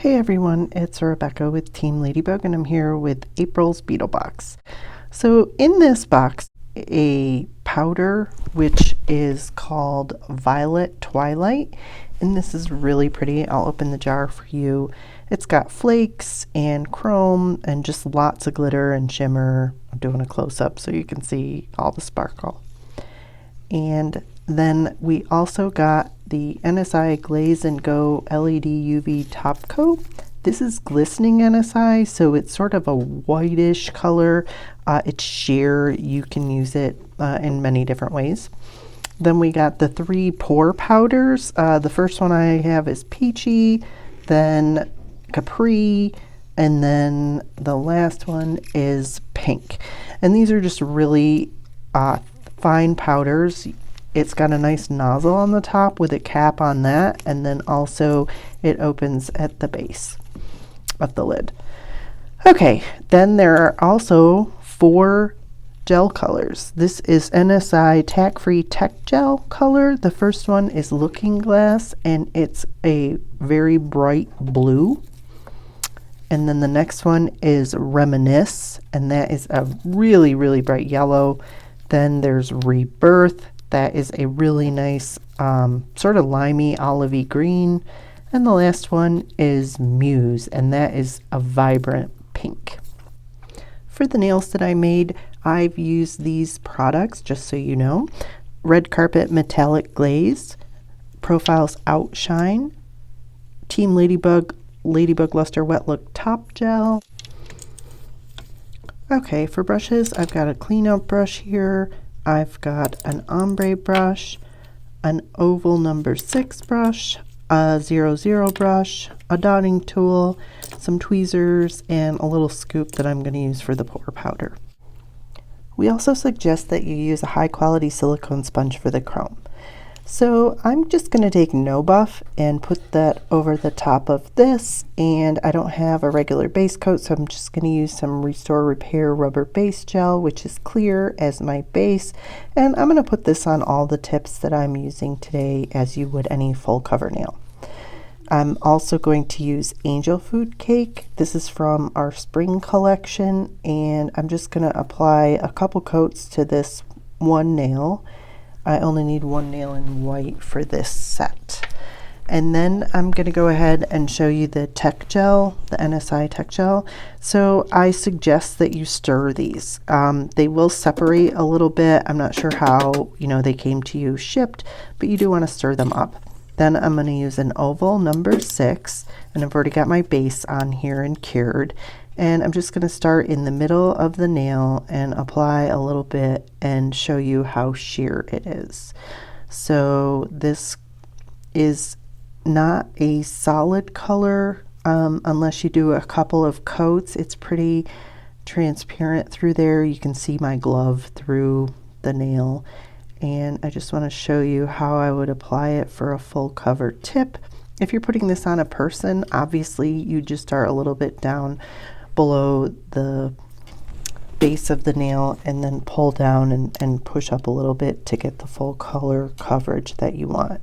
Hey everyone, it's Rebecca with Team Ladybug and I'm here with April's Beetle Box. So in this box, a powder which is called Violet Twilight, and this is really pretty. I'll open the jar for you. It's got flakes and chrome and just lots of glitter and shimmer. I'm doing a close-up so you can see all the sparkle. And then we also got the NSI Glaze and Go LED UV top coat. This is glistening NSI, so it's sort of a whitish color. It's sheer. You can use it in many different ways. Then we got the 3 pour powders. The first one I have is Peachy, then Capri, and then the last one is Pink. And these are just really fine powders. It's got a nice nozzle on the top with a cap on that, and then also it opens at the base of the lid. Okay, then there are also 4 gel colors. This is NSI Tack-Free Tech Gel color. The first one is Looking Glass, and it's a very bright blue. And then the next one is Reminisce, and that is a really, really bright yellow. Then there's Rebirth. That is a really nice sort of limey olivey green. And the last one is Muse, and that is a vibrant pink. For the nails that I made, I've used these products, just so you know. Red Carpet Metallic Glaze, Profiles OutShine, Team Ladybug Luster Wet Look Top Gel. Okay, for brushes, I've got a cleanup brush here. I've got an ombre brush, an oval number 6 brush, a 00 brush, a dotting tool, some tweezers, and a little scoop that I'm going to use for the pour powder. We also suggest that you use a high quality silicone sponge for the chrome. So I'm just going to take No Buff and put that over the top of this, and I don't have a regular base coat, so I'm just going to use some Restore Repair Rubber Base Gel, which is clear, as my base, and I'm going to put this on all the tips that I'm using today as you would any full cover nail. I'm also going to use Angel Food Cake. This is from our spring collection, and I'm just going to apply a couple coats to this one nail. I only need one nail in white for this set. And then I'm going to go ahead and show you the Tech Gel, the NSI Tech Gel. So I suggest that you stir these. They will separate a little bit. I'm not sure how, they came to you shipped, but you do want to stir them up. Then I'm going to use an oval number 6, and I've already got my base on here and cured. And I'm just going to start in the middle of the nail and apply a little bit and show you how sheer it is. So this is not a solid color unless you do a couple of coats. It's pretty transparent through there. You can see my glove through the nail. And I just want to show you how I would apply it for a full cover tip. If you're putting this on a person, obviously you just start a little bit down below the base of the nail and then pull down and push up a little bit to get the full color coverage that you want.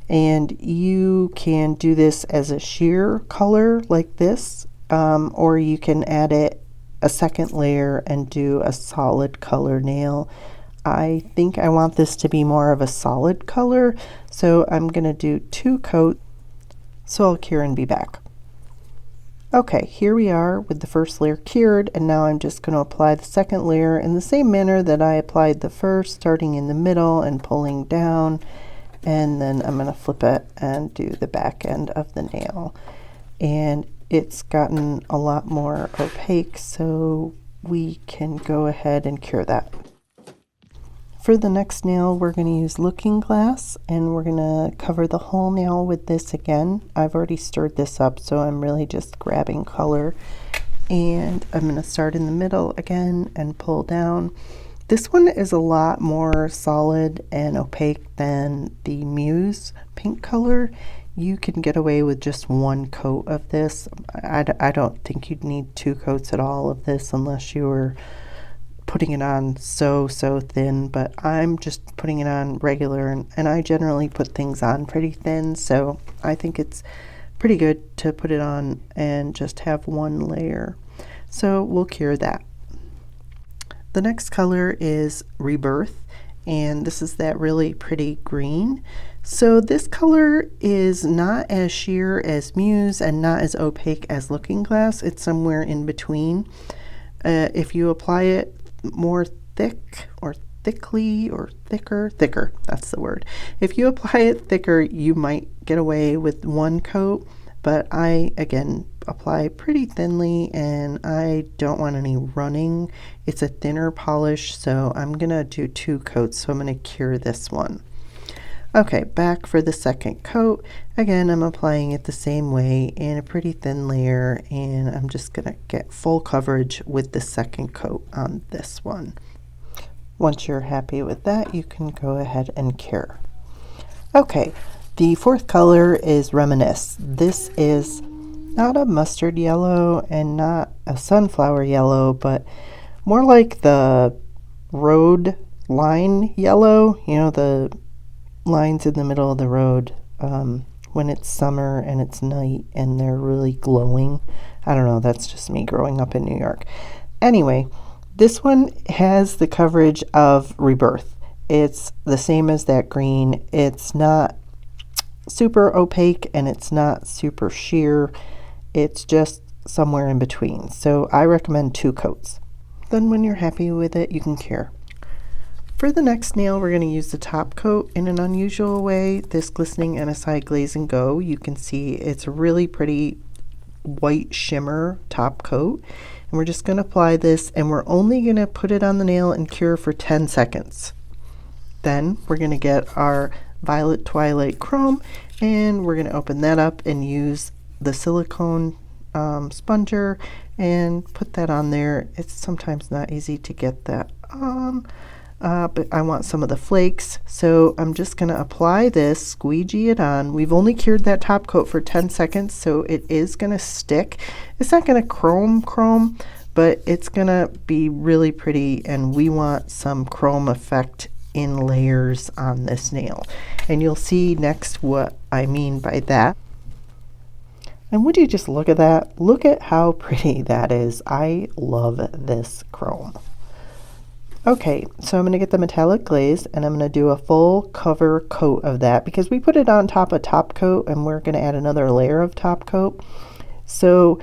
And you can do this as a sheer color like this, or you can add it a second layer and do a solid color nail. I think I want this to be more of a solid color, so I'm going to do 2 coats. So I'll cure and be back. Okay, here we are with the first layer cured, and now I'm just going to apply the second layer in the same manner that I applied the first, starting in the middle and pulling down, and then I'm going to flip it and do the back end of the nail. And it's gotten a lot more opaque, so we can go ahead and cure that. For the next nail, we're going to use Looking Glass, and we're going to cover the whole nail with this again. I've already stirred this up, so I'm really just grabbing color. And I'm going to start in the middle again and pull down. This one is a lot more solid and opaque than the Muse pink color. You can get away with just 1 coat of this. I don't think you'd need 2 coats at all of this unless you were putting it on so thin, but I'm just putting it on regular, and I generally put things on pretty thin, so I think it's pretty good to put it on and just have one layer. So we'll cure that. The next color is Rebirth, and this is that really pretty green. So this color is not as sheer as Muse and not as opaque as Looking Glass. It's somewhere in between. If you apply it more thick or thickly or thicker, that's the word. If you apply it thicker, you might get away with one coat, but I, again, apply pretty thinly and I don't want any running. It's a thinner polish, so I'm gonna do 2 coats, so I'm gonna cure this one. Okay, back for the second coat. Again, I'm applying it the same way in a pretty thin layer, and I'm just gonna get full coverage with the second coat on this one. Once you're happy with that, you can go ahead and cure. Okay, the fourth color is Reminisce. This is not a mustard yellow and not a sunflower yellow, but more like the road line yellow, you know, the lines in the middle of the road when it's summer and it's night and they're really glowing. I don't know, that's just me growing up in New York. Anyway, this one has the coverage of Rebirth. It's the same as that green. It's not super opaque and it's not super sheer. It's just somewhere in between. So I recommend 2 coats. Then when you're happy with it, you can cure. For the next nail, we're going to use the top coat in an unusual way. This Glistening NSI Glaze and Go. You can see it's a really pretty white shimmer top coat. And we're just going to apply this, and we're only going to put it on the nail and cure for 10 seconds. Then we're going to get our Violet Twilight Chrome, and we're going to open that up and use the silicone sponger and put that on there. It's sometimes not easy to get that on. But I want some of the flakes, so I'm just going to apply this, squeegee it on. We've only cured that top coat for 10 seconds, so it is going to stick. It's not going to chrome, but it's going to be really pretty, and we want some chrome effect in layers on this nail. And you'll see next what I mean by that. And would you just look at that? Look at how pretty that is. I love this chrome. Okay, so I'm going to get the metallic glaze and I'm going to do a full cover coat of that because we put it on top of top coat and we're going to add another layer of top coat. So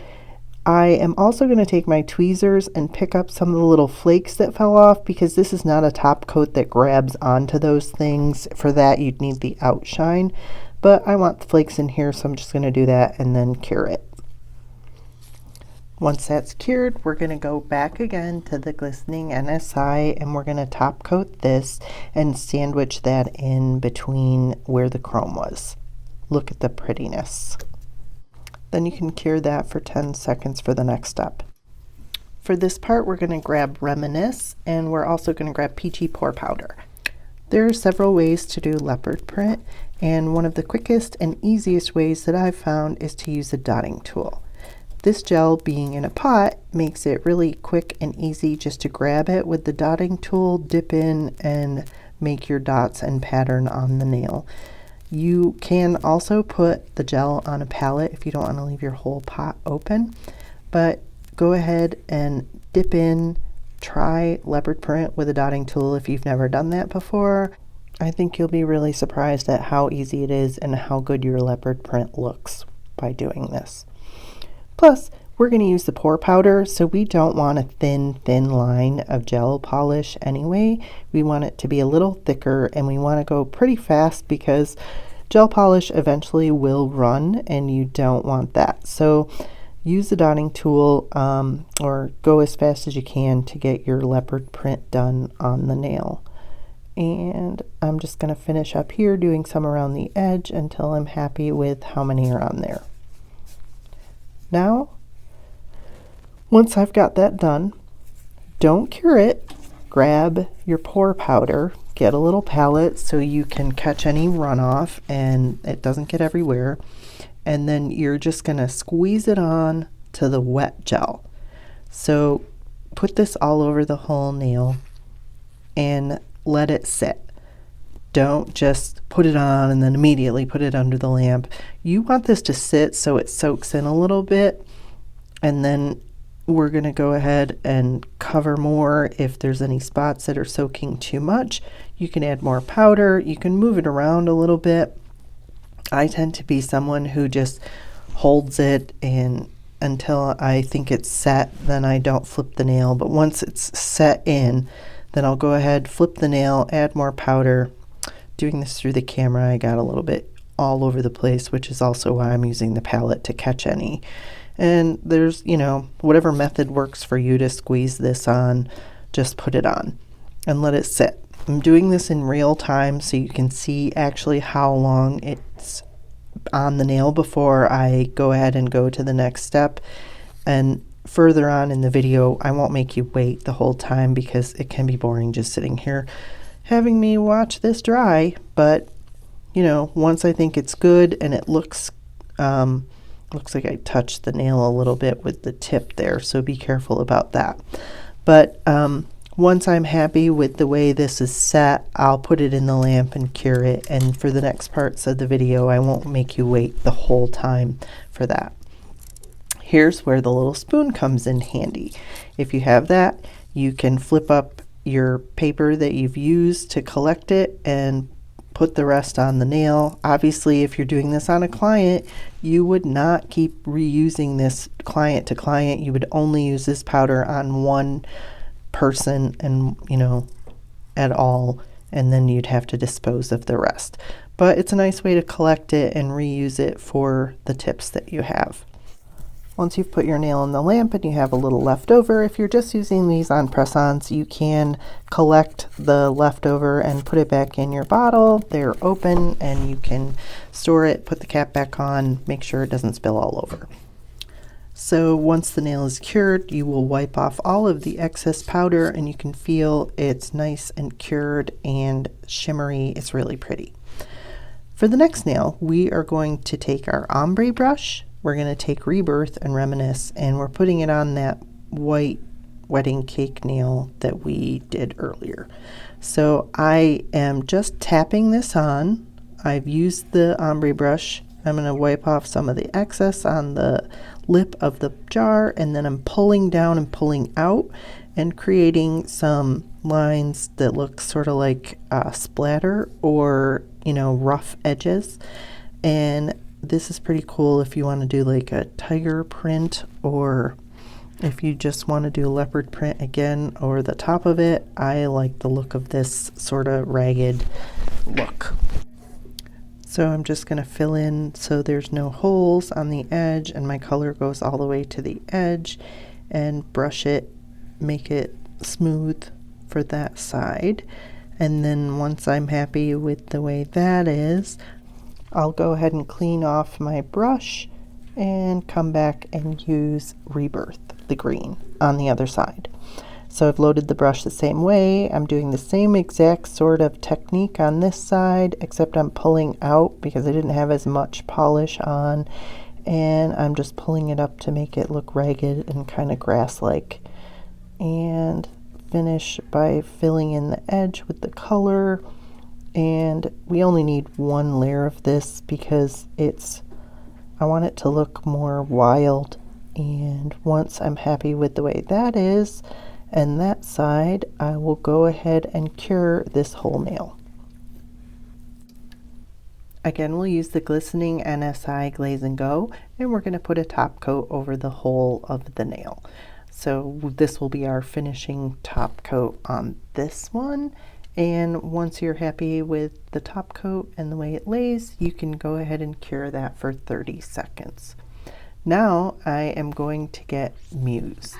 I am also going to take my tweezers and pick up some of the little flakes that fell off because this is not a top coat that grabs onto those things. For that you'd need the OutShine, but I want the flakes in here, so I'm just going to do that and then cure it. Once that's cured, we're going to go back again to the Glistening NSI and we're going to top coat this and sandwich that in between where the chrome was. Look at the prettiness. Then you can cure that for 10 seconds for the next step. For this part, we're going to grab Reminisce and we're also going to grab Peachy Pour Powder. There are several ways to do leopard print, and one of the quickest and easiest ways that I've found is to use a dotting tool. This gel being in a pot makes it really quick and easy just to grab it with the dotting tool, dip in, and make your dots and pattern on the nail. You can also put the gel on a palette if you don't want to leave your whole pot open, but go ahead and dip in, try leopard print with a dotting tool if you've never done that before. I think you'll be really surprised at how easy it is and how good your leopard print looks by doing this. Plus, we're going to use the pour powder, so we don't want a thin line of gel polish anyway. We want it to be a little thicker, and we want to go pretty fast because gel polish eventually will run, and you don't want that. So use the dotting tool or go as fast as you can to get your leopard print done on the nail. And I'm just going to finish up here doing some around the edge until I'm happy with how many are on there. Now, once I've got that done, don't cure it. Grab your pour powder, get a little palette so you can catch any runoff and it doesn't get everywhere. And then you're just going to squeeze it on to the wet gel. So put this all over the whole nail and let it sit. don't just put it on and then immediately put it under the lamp. You want this to sit so it soaks in a little bit, and then we're going to go ahead and cover more. If there's any spots that are soaking too much, you can add more powder. You can move it around a little bit. I tend to be someone who just holds it and until I think it's set, then I don't flip the nail. But once it's set in, then I'll go ahead, flip the nail, add more powder. Doing this through the camera, I got a little bit all over the place, which is also why I'm using the palette to catch any. And there's, you know, whatever method works for you to squeeze this on, just put it on and let it sit. I'm doing this in real time so you can see actually how long it's on the nail before I go ahead and go to the next step. And further on in the video, I won't make you wait the whole time because it can be boring just sitting here having me watch this dry. But, you know, once I think it's good and it looks like I touched the nail a little bit with the tip there, so be careful about that. But once I'm happy with the way this is set, I'll put it in the lamp and cure it. And for the next parts of the video, I won't make you wait the whole time for that. Here's where the little spoon comes in handy. If you have that, you can flip up your paper that you've used to collect it and put the rest on the nail. Obviously, if you're doing this on a client, you would not keep reusing this client to client. You would only use this powder on one person and, you know, at all, and then you'd have to dispose of the rest. But it's a nice way to collect it and reuse it for the tips that you have. Once you've put your nail in the lamp and you have a little left over, if you're just using these on press-ons, you can collect the leftover and put it back in your bottle. They're open and you can store it, put the cap back on, make sure it doesn't spill all over. So once the nail is cured, you will wipe off all of the excess powder and you can feel it's nice and cured and shimmery. It's really pretty. For the next nail, we are going to take our ombre brush. We're going to take Rebirth and Reminisce, and we're putting it on that white wedding cake nail that we did earlier. So I am just tapping this on. I've used the ombre brush. I'm going to wipe off some of the excess on the lip of the jar, and then I'm pulling down and pulling out and creating some lines that look sort of like splatter or, you know, rough edges. And this is pretty cool if you want to do like a tiger print, or if you just want to do a leopard print again over the top of it. I like the look of this sort of ragged look. So I'm just going to fill in so there's no holes on the edge and my color goes all the way to the edge, and brush it, make it smooth for that side. And then once I'm happy with the way that is, I'll go ahead and clean off my brush and come back and use Rebirth, the green, on the other side. So I've loaded the brush the same way. I'm doing the same exact sort of technique on this side, except I'm pulling out because I didn't have as much polish on, and I'm just pulling it up to make it look ragged and kind of grass-like. And finish by filling in the edge with the color. And we only need one layer of this because I want it to look more wild. And once I'm happy with the way that is and that side, I will go ahead and cure this whole nail. Again, we'll use the Glistening NSI Glaze and Go, and we're going to put a top coat over the whole of the nail. So this will be our finishing top coat on this one. And once you're happy with the top coat and the way it lays, you can go ahead and cure that for 30 seconds. Now I am going to get Muse.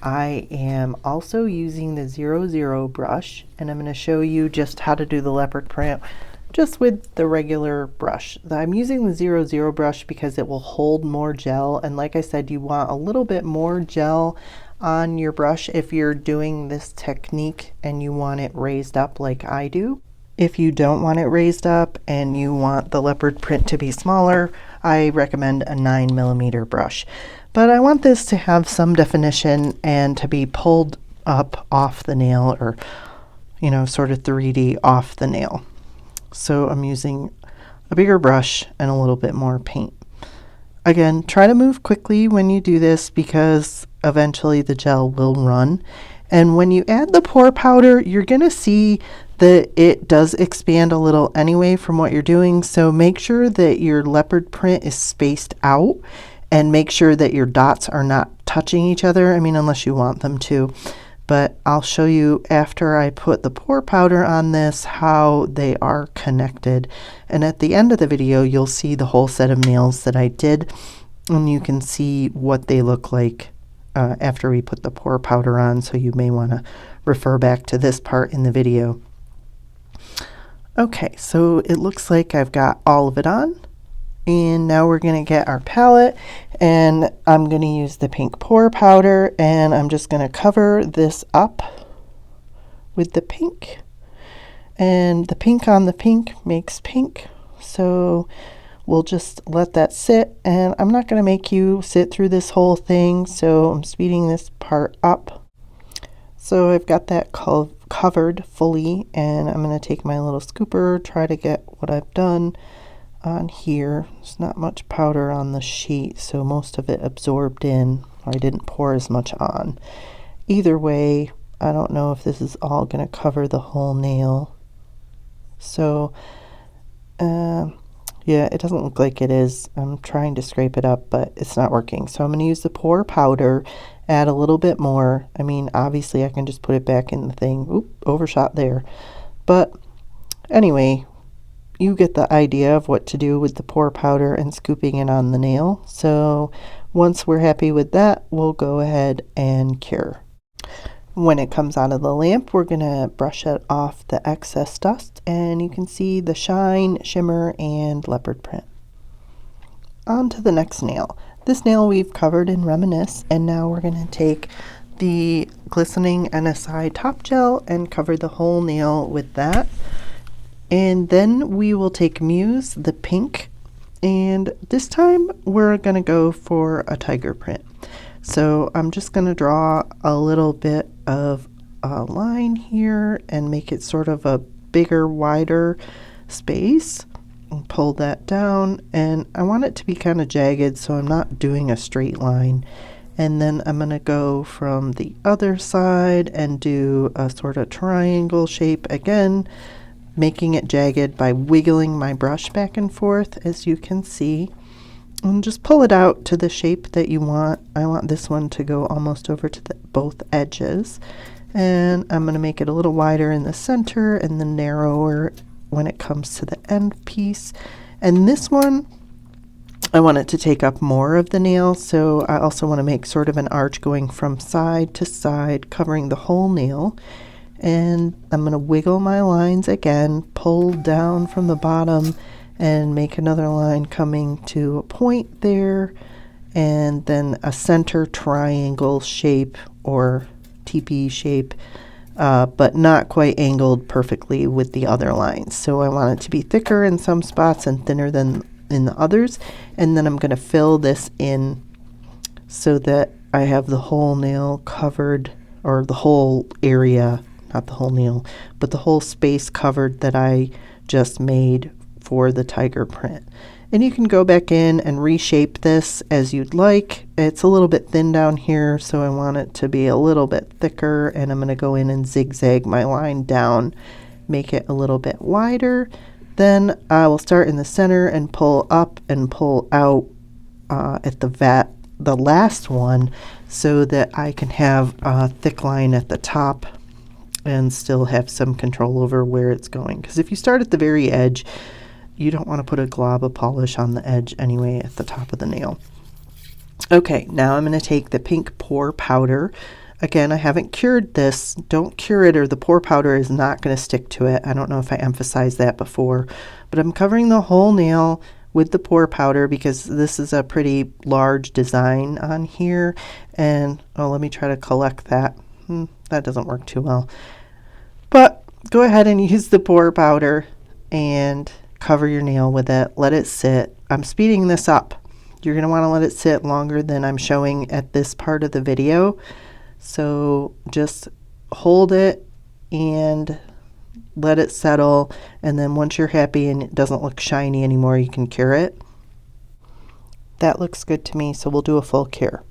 I am also using the 00 brush, and I'm going to show you just how to do the leopard print just with the regular brush. I'm using the 00 brush because it will hold more gel, and like I said, you want a little bit more gel on your brush if you're doing this technique and you want it raised up like I do. If you don't want it raised up and you want the leopard print to be smaller, I recommend a 9mm brush. But I want this to have some definition and to be pulled up off the nail, or, you know, sort of 3D off the nail. So I'm using a bigger brush and a little bit more paint. Again, try to move quickly when you do this because eventually the gel will run. And when you add the pour powder, you're going to see that it does expand a little anyway from what you're doing. So make sure that your leopard print is spaced out and make sure that your dots are not touching each other. I mean, unless you want them to. But I'll show you after I put the pour powder on this how they are connected. And at the end of the video, you'll see the whole set of nails that I did. And you can see what they look like after we put the pour powder on. So you may want to refer back to this part in the video. Okay, so it looks like I've got all of it on. And now we're going to get our palette, and I'm going to use the pink pour powder, and I'm just going to cover this up with the pink. And the pink on the pink makes pink, so we'll just let that sit. And I'm not going to make you sit through this whole thing, so I'm speeding this part up. So I've got that covered fully, and I'm going to take my little scooper, try to get what I've done on here. There's not much powder on the sheet, so most of it absorbed in. I didn't pour as much on. Either way, I don't know if this is all going to cover the whole nail. So yeah, it doesn't look like it is. I'm trying to scrape it up, but it's not working. So I'm going to use the pour powder, add a little bit more. I mean, obviously I can just put it back in the thing. Oop, overshot there. But anyway, you get the idea of what to do with the pour powder and scooping it on the nail. So once we're happy with that, we'll go ahead and cure. When it comes out of the lamp, we're going to brush it off the excess dust, and you can see the shine, shimmer, and leopard print. On to the next nail. This nail we've covered in Reminisce, and now we're going to take the Glistening NSI top gel and cover the whole nail with that. And then we will take Muse, the pink, and this time we're going to go for a tiger print. So I'm just going to draw a little bit of a line here and make it sort of a bigger, wider space. And pull that down, and I want it to be kind of jagged, so I'm not doing a straight line. And then I'm going to go from the other side and do a sort of triangle shape again, making it jagged by wiggling my brush back and forth, as you can see, and just pull it out to the shape that you want. I want this one to go almost over to both edges, and I'm going to make it a little wider in the center and then narrower when it comes to the end piece. And this one, I want it to take up more of the nail, so I also want to make sort of an arch going from side to side, covering the whole nail. And I'm going to wiggle my lines again, pull down from the bottom, and make another line coming to a point there, and then a center triangle shape or TP shape, but not quite angled perfectly with the other lines. So I want it to be thicker in some spots and thinner than in the others. And then I'm going to fill this in so that I have the whole nail covered, or the whole area, not the whole nail, but the whole space covered that I just made for the tiger print. And you can go back in and reshape this as you'd like. It's a little bit thin down here, so I want it to be a little bit thicker, and I'm going to go in and zigzag my line down, make it a little bit wider. Then I will start in the center and pull up and pull out at the last one, so that I can have a thick line at the top and still have some control over where it's going. Because if you start at the very edge, you don't want to put a glob of polish on the edge anyway at the top of the nail. Okay, now I'm going to take the pink pour powder. Again, I haven't cured this. Don't cure it, or the pour powder is not going to stick to it. I don't know if I emphasized that before, but I'm covering the whole nail with the pour powder because this is a pretty large design on here. And let me try to collect that. That doesn't work too well. But go ahead and use the pour powder and cover your nail with it. Let it sit. I'm speeding this up. You're going to want to let it sit longer than I'm showing at this part of the video. So just hold it and let it settle, and then once you're happy and it doesn't look shiny anymore, you can cure it. That looks good to me, so we'll do a full cure.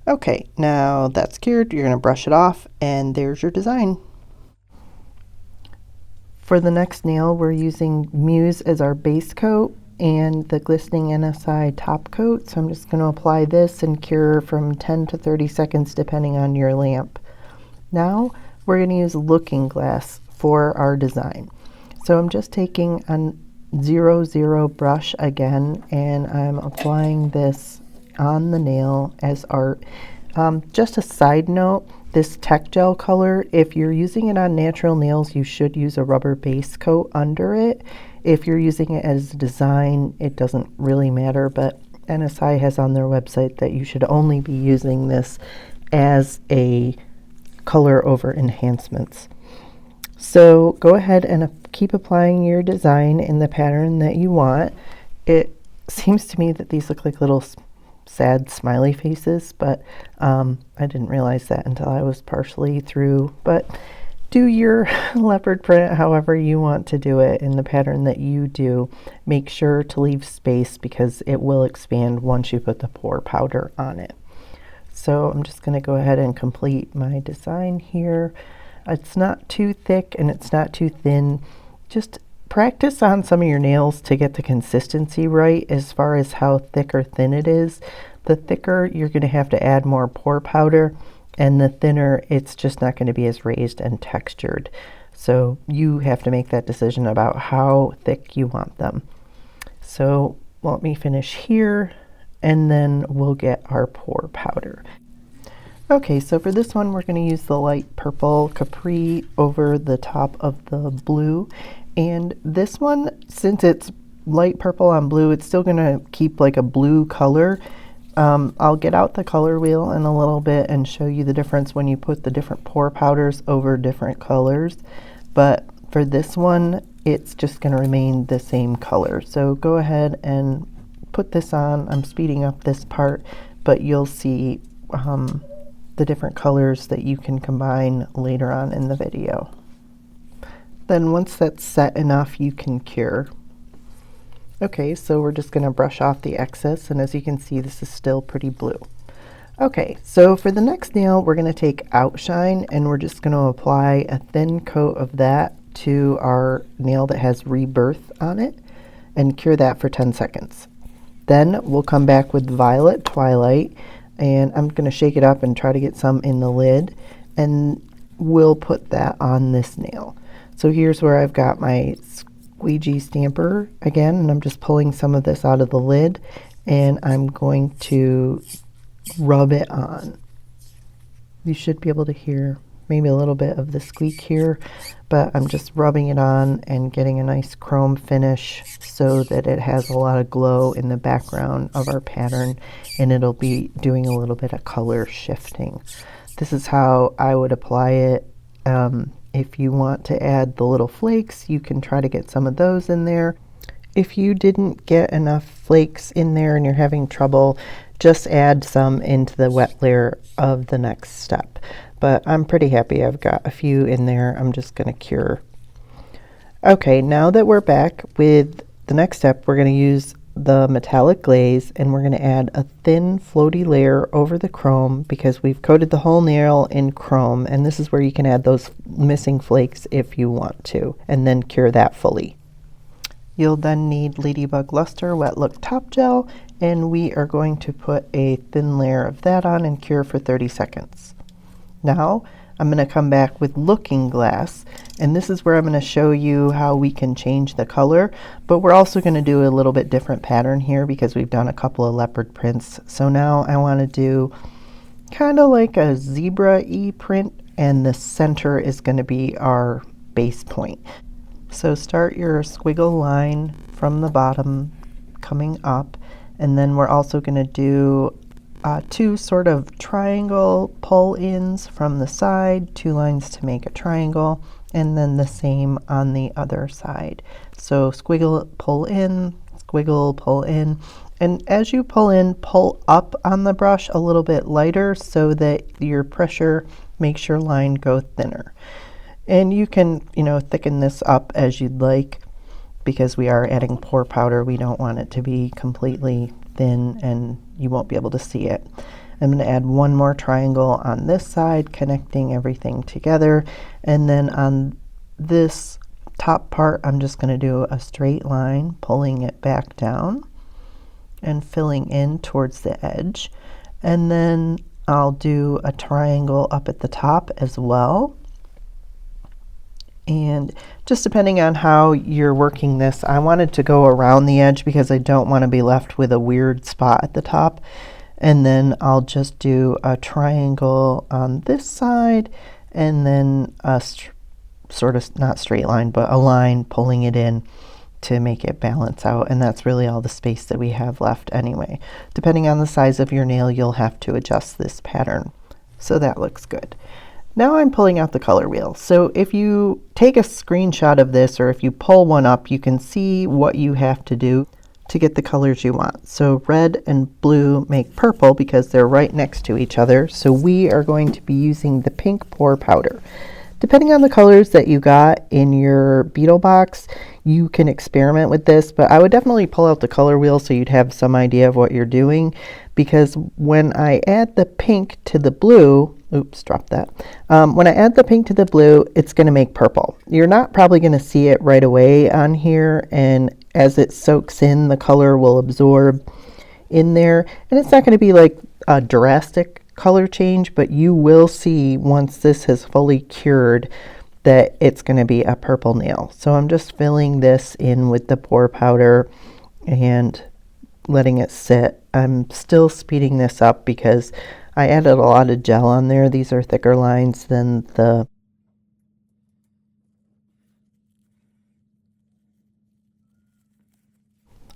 Okay, now that's cured, you're going to brush it off, and there's your design. For the next nail, we're using Muse as our base coat and the Glistening NSI top coat. So I'm just going to apply this and cure from 10 to 30 seconds depending on your lamp. Now we're going to use looking glass for our design. So I'm just taking a 00 brush again, and I'm applying this on the nail as art. Just a side note, this Tech Gel color, if you're using it on natural nails, you should use a rubber base coat under it. If you're using it as a design, it doesn't really matter, but NSI has on their website that you should only be using this as a color over enhancements. So go ahead and keep applying your design in the pattern that you want. It seems to me that these look like little sad smiley faces, but I didn't realize that until I was partially through. But do your leopard print however you want to do it in the pattern that you do. Make sure to leave space because it will expand once you put the pour powder on it. So I'm just going to go ahead and complete my design here. It's not too thick and it's not too thin. Just practice on some of your nails to get the consistency right as far as how thick or thin it is. The thicker, you're going to have to add more pour powder, and the thinner, it's just not going to be as raised and textured. So you have to make that decision about how thick you want them. So let me finish here, and then we'll get our pour powder. Okay, so for this one, we're going to use the light purple Capri over the top of the blue. And this one, since it's light purple on blue, it's still going to keep like a blue color. I'll get out the color wheel in a little bit and show you the difference when you put the different pour powders over different colors. But for this one, it's just going to remain the same color. So go ahead and put this on. I'm speeding up this part, but you'll see the different colors that you can combine later on in the video. Then once that's set enough, you can cure. Okay, so we're just going to brush off the excess, and as you can see, this is still pretty blue. Okay, so for the next nail, we're going to take OutShine, and we're just going to apply a thin coat of that to our nail that has Rebirth on it, and cure that for 10 seconds. Then we'll come back with Violet Twilight, and I'm going to shake it up and try to get some in the lid, and we'll put that on this nail. So here's where I've got my squeegee stamper again, and I'm just pulling some of this out of the lid, and I'm going to rub it on. You should be able to hear maybe a little bit of the squeak here, but I'm just rubbing it on and getting a nice chrome finish so that it has a lot of glow in the background of our pattern, and it'll be doing a little bit of color shifting. This is how I would apply it. If you want to add the little flakes, you can try to get some of those in there. If you didn't get enough flakes in there and you're having trouble, just add some into the wet layer of the next step. But I'm pretty happy I've got a few in there. I'm just going to cure. Okay, now that we're back with the next step, we're going to use the metallic glaze, and we're going to add a thin floaty layer over the chrome because we've coated the whole nail in chrome, and this is where you can add those missing flakes if you want to, and then cure that fully. You'll then need Ladybug Luster Wet Look Top Gel, and we are going to put a thin layer of that on and cure for 30 seconds. Now I'm going to come back with Looking Glass, and this is where I'm going to show you how we can change the color, but we're also going to do a little bit different pattern here because we've done a couple of leopard prints. So now I want to do kind of like a zebra-y print, and the center is going to be our base point. So start your squiggle line from the bottom coming up, and then we're also going to do two sort of triangle pull-ins from the side, 2 lines to make a triangle, and then the same on the other side. So squiggle, pull in, squiggle, pull in, and as you pull in, pull up on the brush a little bit lighter so that your pressure makes your line go thinner. And you can, you know, thicken this up as you'd like, because we are adding pour powder. We don't want it to be completely thin and you won't be able to see it. I'm going to add one more triangle on this side, connecting everything together. And then on this top part, I'm just going to do a straight line, pulling it back down and filling in towards the edge. And then I'll do a triangle up at the top as well. And just depending on how you're working this, I wanted to go around the edge because I don't want to be left with a weird spot at the top. And then I'll just do a triangle on this side, and then a sort of, not straight line, but a line pulling it in to make it balance out. And that's really all the space that we have left anyway. Depending on the size of your nail, you'll have to adjust this pattern. So that looks good. Now I'm pulling out the color wheel. So if you take a screenshot of this, or if you pull one up, you can see what you have to do to get the colors you want. So red and blue make purple because they're right next to each other. So we are going to be using the pink pour powder. Depending on the colors that you got in your Beetle Box, you can experiment with this, but I would definitely pull out the color wheel so you'd have some idea of what you're doing, because when I add the pink to the blue, oops, dropped that. When I add the pink to the blue, it's going to make purple. You're not probably going to see it right away on here, and as it soaks in, the color will absorb in there, and it's not going to be like a drastic color change, but you will see once this has fully cured that it's going to be a purple nail. So I'm just filling this in with the pour powder and letting it sit. I'm still speeding this up because I added a lot of gel on there. These are thicker lines than the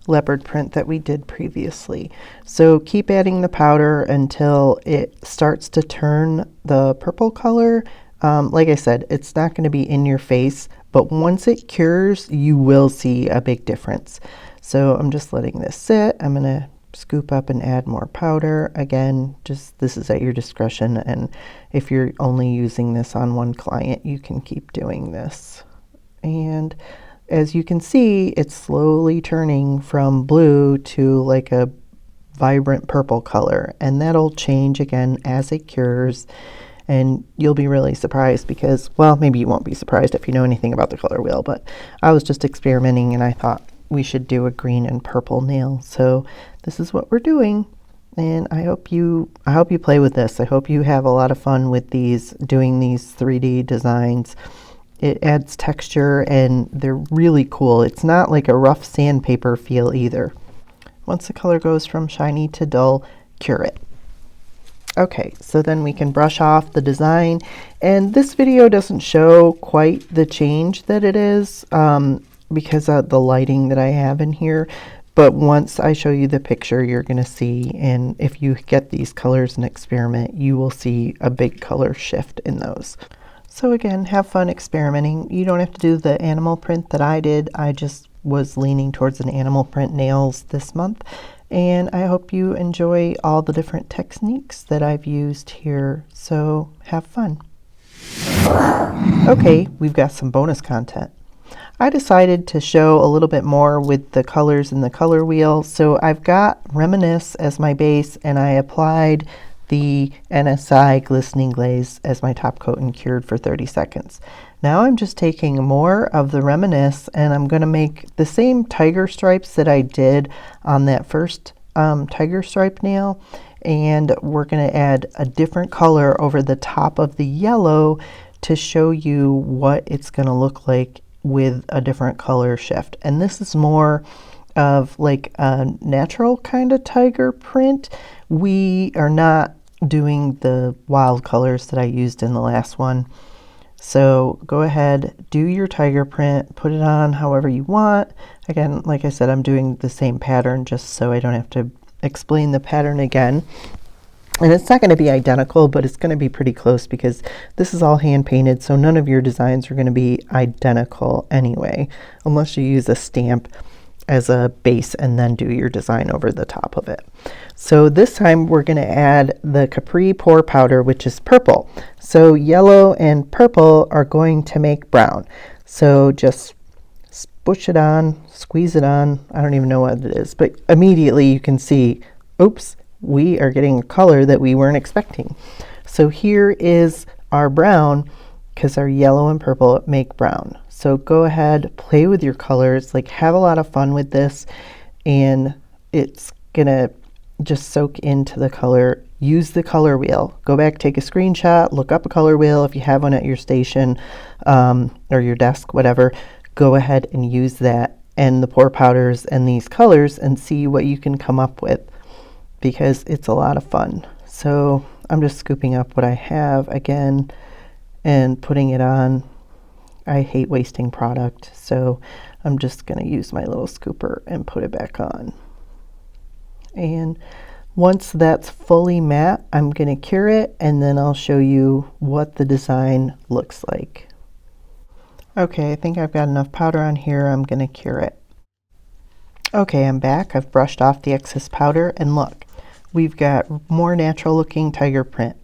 leopard print that we did previously. So keep adding the powder until it starts to turn the purple color. Like I said, it's not going to be in your face, but once it cures, you will see a big difference. So I'm just letting this sit. I'm going to scoop up and add more powder. Again, just this is at your discretion, and if you're only using this on one client, you can keep doing this. And as you can see, it's slowly turning from blue to like a vibrant purple color, and that'll change again as it cures. And you'll be really surprised because, well, maybe you won't be surprised if you know anything about the color wheel, but I was just experimenting and I thought we should do a green and purple nail. So this is what we're doing. And I hope you play with this. I hope you have a lot of fun with these, doing these 3D designs. It adds texture and they're really cool. It's not like a rough sandpaper feel either. Once the color goes from shiny to dull, cure it. Okay, so then we can brush off the design, and this video doesn't show quite the change that it is because of the lighting that I have in here, but once I show you the picture, you're going to see, and if you get these colors and experiment, you will see a big color shift in those. So again, have fun experimenting. You don't have to do the animal print that I did. I just was leaning towards an animal print nails this month. And I hope you enjoy all the different techniques that I've used here. So have fun. Okay, we've got some bonus content. I decided to show a little bit more with the colors in the color wheel. So I've got Reminisce as my base, and I applied the NSI Glistening Glaze as my top coat and cured for 30 seconds. Now I'm just taking more of the Reminisce, and I'm going to make the same tiger stripes that I did on that first tiger stripe nail, and we're going to add a different color over the top of the yellow to show you what it's going to look like with a different color shift. And this is more of like a natural kind of tiger print. We are not doing the wild colors that I used in the last one. So go ahead, do your tiger print, put it on however you want. Again, like I said, I'm doing the same pattern just so I don't have to explain the pattern again. And it's not going to be identical, but it's going to be pretty close because this is all hand painted, so none of your designs are going to be identical anyway, unless you use a stamp. as a base and then do your design over the top of it. So this time we're going to add the Capri Pour Powder, which is purple. So yellow and purple are going to make brown. So just push it on, squeeze it on. I don't even know what it is, but immediately you can see, oops, we are getting a color that we weren't expecting. So here is our brown, because our yellow and purple make brown. So go ahead, play with your colors, like have a lot of fun with this, and it's gonna just soak into the color. Use the color wheel. Go back, take a screenshot, look up a color wheel if you have one at your station or your desk, whatever. Go ahead and use that and the pour powders and these colors and see what you can come up with, because it's a lot of fun. So I'm just scooping up what I have again and putting it on. I hate wasting product, so I'm just going to use my little scooper and put it back on. And once that's fully matte, I'm going to cure it, and then I'll show you what the design looks like. Okay, I think I've got enough powder on here. I'm going to cure it. Okay, I'm back. I've brushed off the excess powder, and look, we've got more natural looking tiger print.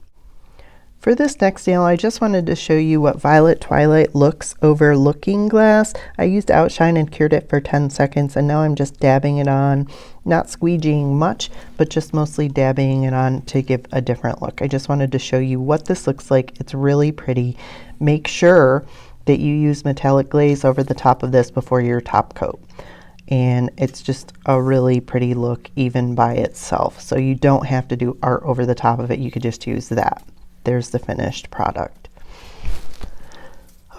For this next nail, I just wanted to show you what Violet Twilight looks over Looking Glass. I used OutShine and cured it for 10 seconds, and now I'm just dabbing it on, not squeegeeing much, but just mostly dabbing it on to give a different look. I just wanted to show you what this looks like. It's really pretty. Make sure that you use metallic glaze over the top of this before your top coat. And it's just a really pretty look even by itself. So you don't have to do art over the top of it. You could just use that. There's the finished product.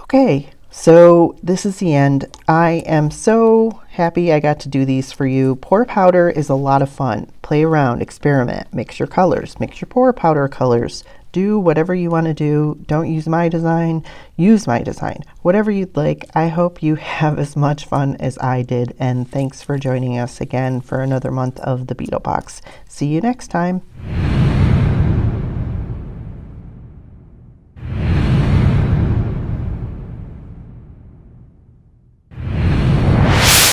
Okay, so this is the end. I am so happy I got to do these for you. Pour powder is a lot of fun. Play around, experiment, mix your colors, mix your pour powder colors. Do whatever you want to do. Don't use my design. Use my design. Whatever you'd like. I hope you have as much fun as I did, and thanks for joining us again for another month of the Beetle Box. See you next time.